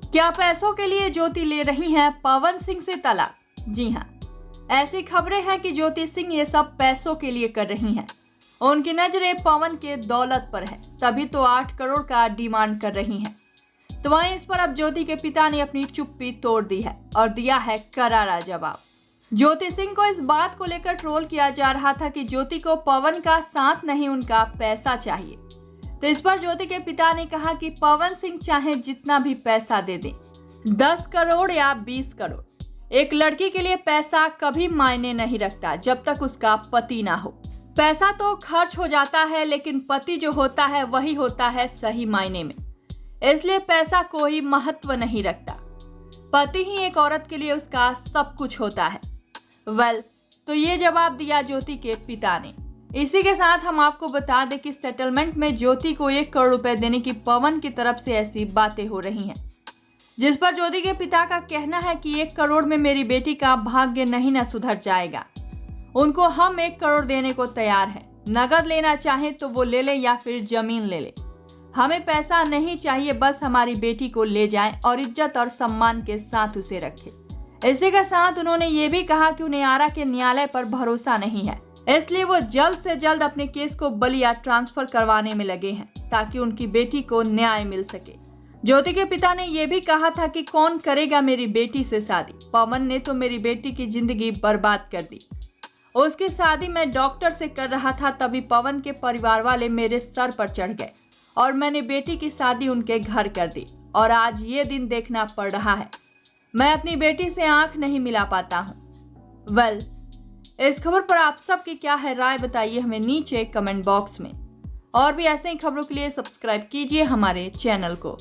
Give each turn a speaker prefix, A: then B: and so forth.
A: क्या पैसों के लिए ज्योति ले रही हैं पवन सिंह से तलाक? जी हाँ, ऐसी खबरें हैं कि ज्योति सिंह ये सब पैसों के लिए कर रही हैं। उनकी नजरें पवन के दौलत पर है, तभी तो 8 करोड़ का डिमांड कर रही हैं। तो वहीं इस पर अब ज्योति के पिता ने अपनी चुप्पी तोड़ दी है और दिया है करारा जवाब। ज्योति सिंह को इस बात को लेकर ट्रोल किया जा रहा था कि ज्योति को पवन का साथ नहीं, उनका पैसा चाहिए। तो इस पर ज्योति के पिता ने कहा कि पवन सिंह चाहे जितना भी पैसा दे दें, 10 करोड़ या 20 करोड़, एक लड़की के लिए पैसा कभी मायने नहीं रखता जब तक उसका पति ना हो। पैसा तो खर्च हो जाता है, लेकिन पति जो होता है वही होता है सही मायने में, इसलिए पैसा कोई महत्व नहीं रखता। पति ही एक औरत के लिए उसका सब कुछ होता है। तो ये जवाब दिया ज्योति के पिता ने। इसी के साथ हम आपको बता दें कि सेटलमेंट में ज्योति को 1 करोड़ रुपए देने की पवन की तरफ से ऐसी बातें हो रही हैं, जिस पर ज्योति के पिता का कहना है कि 1 करोड़ में मेरी बेटी का भाग्य नहीं न सुधर जाएगा। उनको हम 1 करोड़ देने को तैयार हैं। नगद लेना चाहे तो वो ले ले या फिर जमीन ले ले, हमें पैसा नहीं चाहिए, बस हमारी बेटी को ले जाएं और इज्जत और सम्मान के साथ उसे रखें। इसी के साथ उन्होंने ये भी कहा कि उन्हें आरा के न्यायालय पर भरोसा नहीं है, इसलिए वो जल्द से जल्द अपने केस को बलिया ट्रांसफर करवाने में लगे हैं ताकि उनकी बेटी को न्याय मिल सके। ज्योति के पिता ने यह भी कहा था कि कौन करेगा मेरी बेटी से शादी, पवन ने तो मेरी बेटी की जिंदगी बर्बाद कर दी। उसकी शादी मैं डॉक्टर से कर रहा था, तभी पवन के परिवार वाले मेरे सर पर चढ़ गए और मैंने बेटी की शादी उनके घर कर दी और आज ये दिन देखना पड़ रहा है। मैं अपनी बेटी से आंख नहीं मिला पाता हूँ। इस खबर पर आप सबकी क्या है राय, बताइए हमें नीचे कमेंट बॉक्स में। और भी ऐसे ही खबरों के लिए सब्सक्राइब कीजिए हमारे चैनल को।